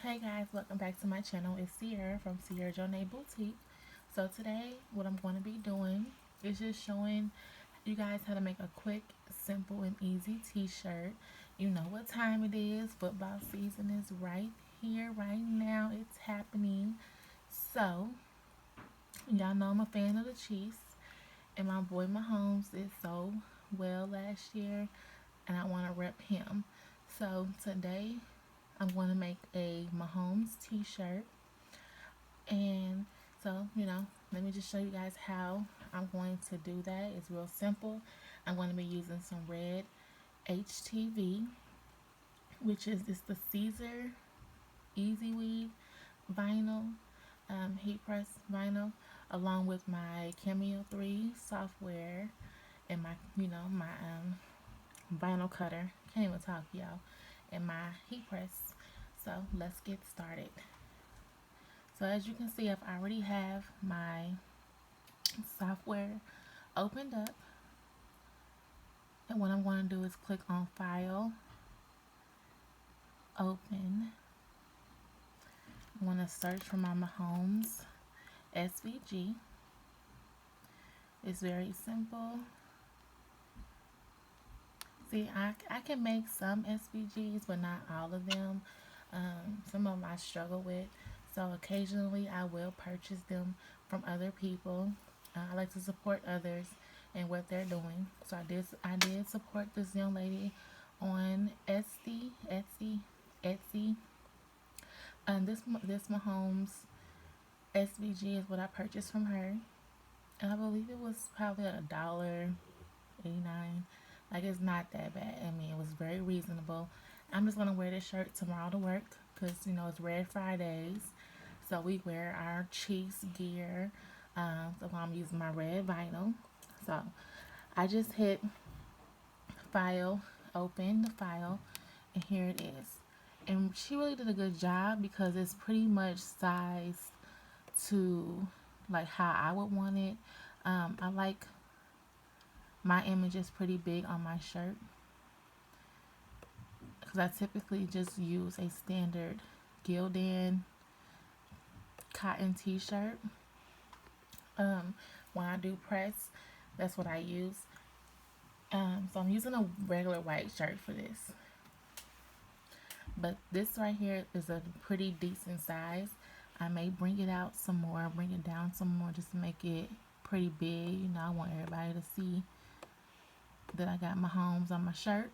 Hey guys, welcome back to my channel. It's Ciara from CIARAJONEEBOUTIQUE. So today what I'm going to be doing is just showing you guys how to make a quick, simple, and easy t-shirt. You know what time it is. Football season is right here, right now. It's happening. So y'all know I'm a fan of the Chiefs, and my boy Mahomes did so well last year, and I want to rep him. So today I'm going to make a Mahomes t-shirt. And so, let me just show you guys how I'm going to do that. It's real simple. I'm going to be using some red HTV, which is the Caesar Easy Weave vinyl, heat press vinyl, along with my Cameo 3 software and my vinyl cutter. Can't even talk, y'all. And my heat press. So let's get started. So as you can see, I've already have my software opened up, and what I'm going to do is click on File, Open. I'm going to search for my Mahomes SVG. It's very simple. See, I can make some SVGs, but not all of them. Some of them I struggle with, so occasionally I will purchase them from other people. I like to support others and what they're doing. So I did support this young lady on Etsy. This Mahomes SVG is what I purchased from her, and I believe it was probably $1.89. Like, it's not that bad. I mean, it was very reasonable. I'm just gonna wear this shirt tomorrow to work because it's Red Fridays, so we wear our Chiefs gear. So I'm using my red vinyl. So I just hit File, Open the file, and here it is. And she really did a good job because it's pretty much sized to like how I would want it. I like my image is pretty big on my shirt because I typically just use a standard Gildan cotton t-shirt. When I do press, that's what I use. So I'm using a regular white shirt for this, but this right here is a pretty decent size. I may bring it out some more, bring it down some more, just to make it pretty big. I want everybody to see that I got Mahomes on my shirt.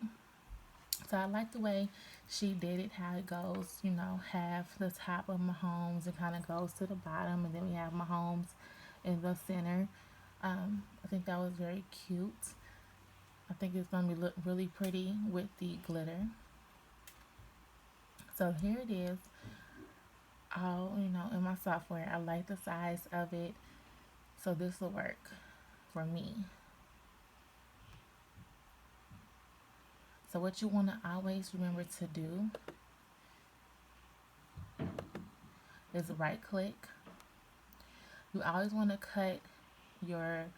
So I like the way she did it, how it goes, half the top of Mahomes, it kind of goes to the bottom, and then we have Mahomes in the center. I think that was very cute. I think it's going to look really pretty with the glitter. So here it is, all, in my software. I like the size of it, so this will work for me. So what you want to always remember to do is right click. You always want to cut your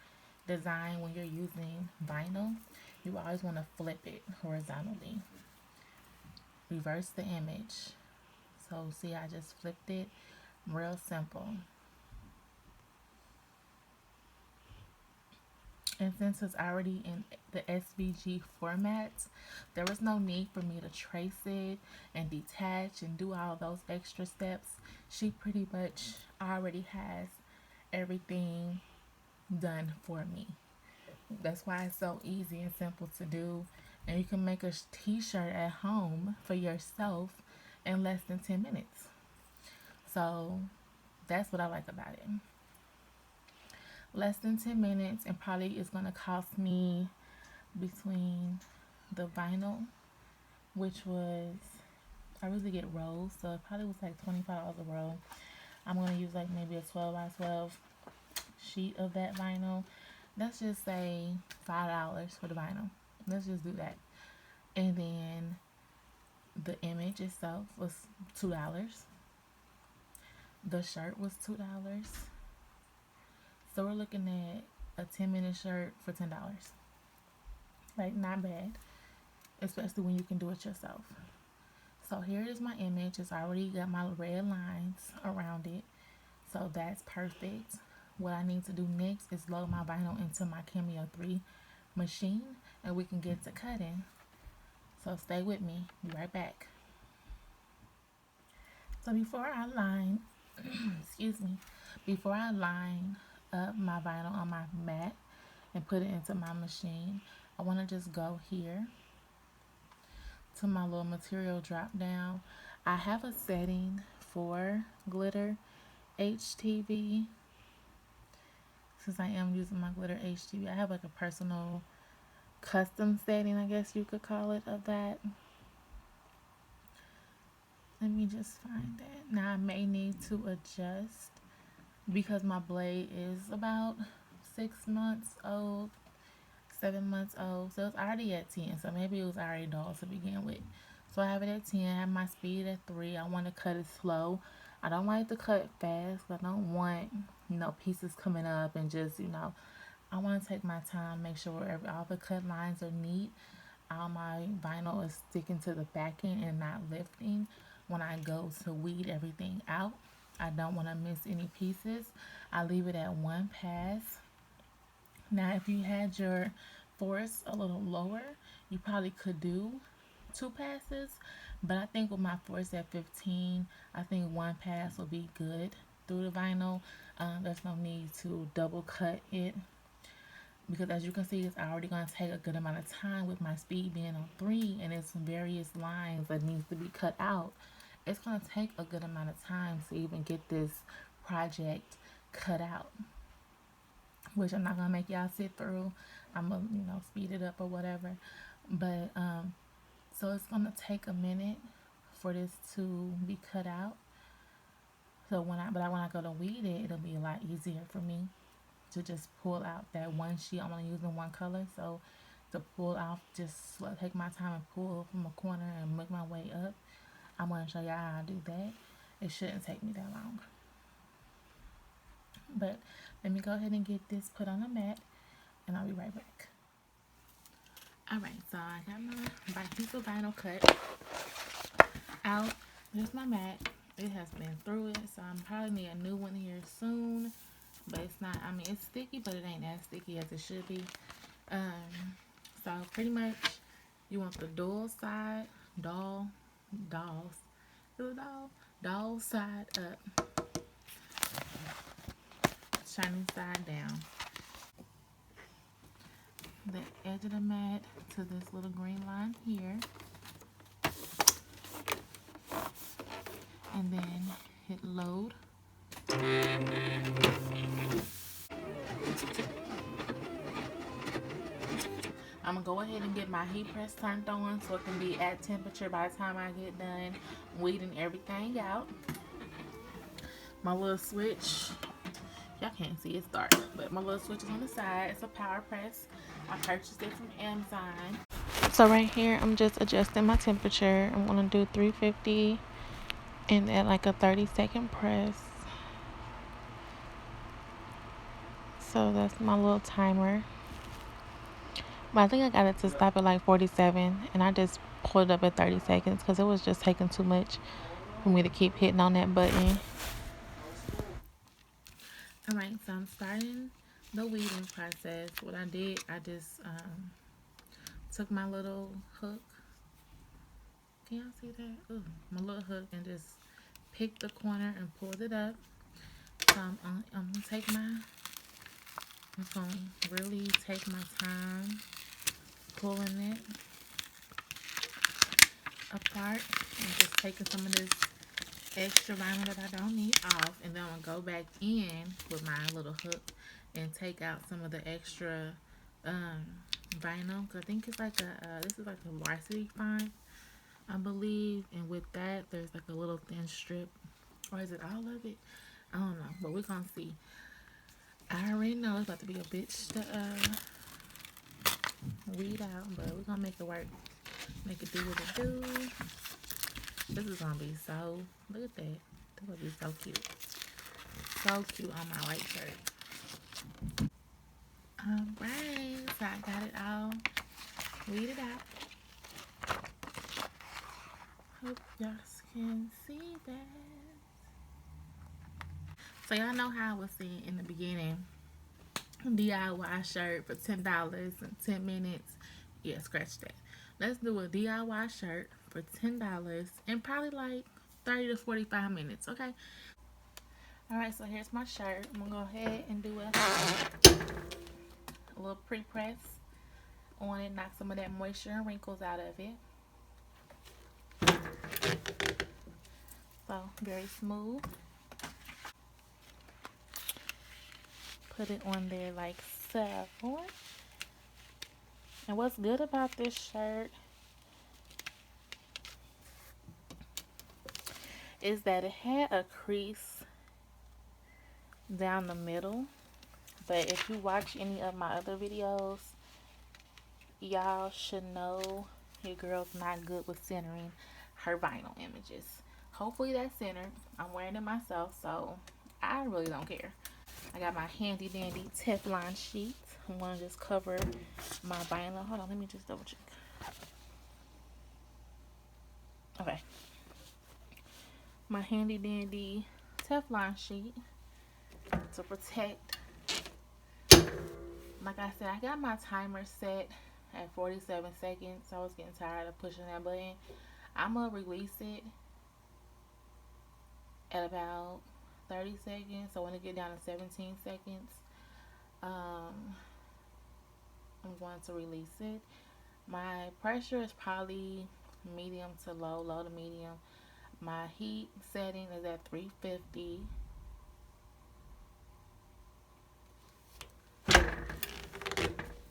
design when you're using vinyl. You always want to flip it horizontally. Reverse the image. So see, I just flipped it. Real simple. And since it's already in the SVG format, there was no need for me to trace it and detach and do all those extra steps. She pretty much already has everything done for me. That's why it's so easy and simple to do. And you can make a t-shirt at home for yourself in less than 10 minutes. So that's what I like about it. Less than 10 minutes, and probably is going to cost me between the vinyl, which was, I really get rolls, so it probably was like $25 a roll. I'm going to use like maybe a 12 by 12 sheet of that vinyl. Let's just say $5 for the vinyl. Let's just do that. And then the image itself was $2. The shirt was $2. So we're looking at a 10-minute shirt for $10. Like, not bad, especially when you can do it yourself. So here is my image. It's already got my red lines around it. So that's perfect. What I need to do next is load my vinyl into my Cameo 3 machine and we can get to cutting. So stay with me. Be right back. So before I line, excuse me, before I line up my vinyl on my mat and put it into my machine, I want to just go here to my little material drop down. I have a setting for glitter HTV. Since I am using my glitter HTV, I have like a personal custom setting, I guess you could call it, of that. Let me just find that. Now I may need to adjust because my blade is about 6 months old, 7 months old. So it's already at 10. So maybe it was already dull to begin with. So I have it at 10. I have my speed at 3. I want to cut it slow. I don't like to cut fast. I don't want, pieces coming up and just, I want to take my time, make sure all the cut lines are neat. All my vinyl is sticking to the back end and not lifting when I go to weed everything out. I don't want to miss any pieces. I leave it at 1 pass. Now, if you had your force a little lower, you probably could do 2 passes. But I think with my force at 15, I think 1 pass will be good through the vinyl. There's no need to double cut it, because as you can see, it's already going to take a good amount of time with my speed being on 3 and it's various lines that needs to be cut out. It's going to take a good amount of time to even get this project cut out, which I'm not going to make y'all sit through. I'm going to, speed it up or whatever. But, so it's going to take a minute for this to be cut out. So when I go to weed it, it'll be a lot easier for me to just pull out that one sheet. I'm only using one color, so to pull out, just take my time and pull from a corner and make my way up. I'm going to show y'all how I do that. It shouldn't take me that long. But let me go ahead and get this put on the mat, and I'll be right back. Alright, so I got my piece of vinyl cut out. Here's my mat. It has been through it, so I'm probably need a new one here soon. But it's not, it's sticky, but it ain't as sticky as it should be. So pretty much you want the dull side, dull side up, shiny side down. The edge of the mat to this little green line here. And then hit load. I'm going to go ahead and get my heat press turned on so it can be at temperature by the time I get done weeding everything out. My little switch, y'all can't see, it's dark, but my little switch is on the side. It's a power press. I purchased it from Amazon. So right here, I'm just adjusting my temperature. I'm going to do 350 and at like a 30-second press. So that's my little timer. But I think I got it to stop at like 47, and I just pulled it up at 30 seconds because it was just taking too much for me to keep hitting on that button. Alright, so I'm starting the weeding process. What I did, I just took my little hook. Can y'all see that? Ooh, my little hook, and just picked the corner and pulled it up. So I'm gonna take I'm gonna really take my time pulling it apart and just taking some of this extra vinyl that I don't need off, and then I'm gonna go back in with my little hook and take out some of the extra vinyl, because I think it's like this is like a varsity fine, I believe, and with that there's like a little thin strip, or is it all of it? I don't know, but we're gonna see. I already know it's about to be a bitch to weed out, but we're gonna make it work. Make it do what it do. This is gonna be so, look at that. This will be so cute. So cute on my white shirt. Alright, so I got it all weeded out. Hope y'all can see that. So y'all know how I was saying in the beginning, DIY shirt for $10 in 10 minutes. Yeah, scratch that. Let's do a DIY shirt for $10 in probably like 30 to 45 minutes, okay? Alright, so here's my shirt. I'm gonna go ahead and do a little pre-press on it, knock some of that moisture and wrinkles out of it. So, very smooth. Put it on there like so. And what's good about this shirt is that it had a crease down the middle. But if you watch any of my other videos, y'all should know your girl's not good with centering her vinyl images. Hopefully that's centered. I'm wearing it myself, so I really don't care. I got my handy dandy Teflon sheet. I'm going to just cover my vinyl. Hold on, let me just double check. Okay. My handy dandy Teflon sheet to protect. Like I said, I got my timer set at 47 seconds. I was getting tired of pushing that button. I'm going to release it at about 30 seconds. So when it get down to 17 seconds, I'm going to release it. My pressure is probably medium to low, low to medium. My heat setting is at 350.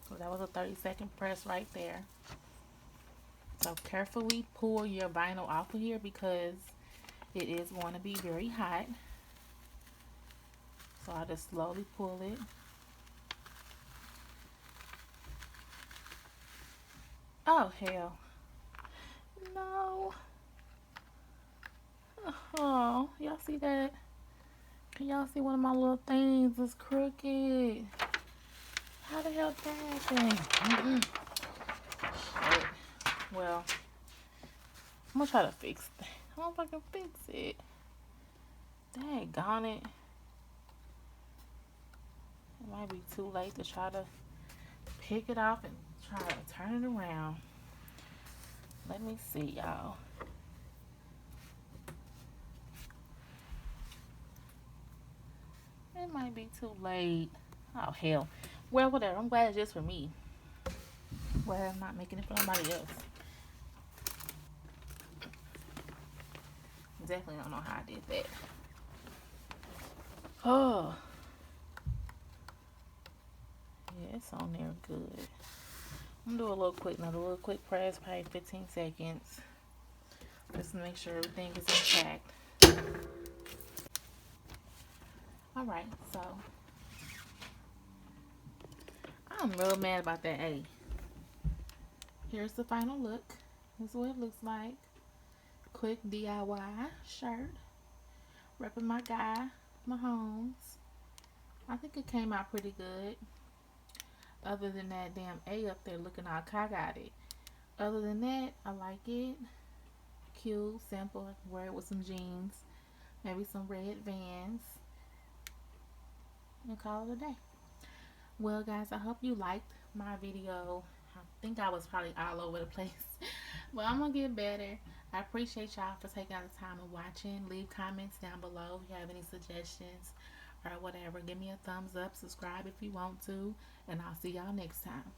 So that was a 30-second press right there. So carefully pull your vinyl off of here because it is going to be very hot. So I just slowly pull it. Oh hell. No. Oh, y'all see that? Can y'all see one of my little things is crooked? How the hell that happened? Shit. Well, I'm gonna try to fix that. I don't know if I can fix it. Daggone it. It might be too late to try to pick it off and try to turn it around. Let me see, y'all. It might be too late. Oh, hell. Well, whatever. I'm glad it's just for me. Well, I'm not making it for nobody else. Definitely don't know how I did that. Oh. Yeah, it's on there good. I'm gonna do a little quick press, probably 15 seconds. Just to make sure everything is intact. Alright, so I'm real mad about that A. Here's the final look. This is what it looks like. Quick DIY shirt. Repping my guy, Mahomes. I think it came out pretty good. Other than that damn A up there looking all cockeyed. Other than that, I like it. Cute, simple. Wear it with some jeans. Maybe some red Vans. And call it a day. Well, guys, I hope you liked my video. I think I was probably all over the place. But I'm going to get better. I appreciate y'all for taking out the time and watching. Leave comments down below if you have any suggestions or whatever. Give me a thumbs up. Subscribe if you want to. And I'll see y'all next time.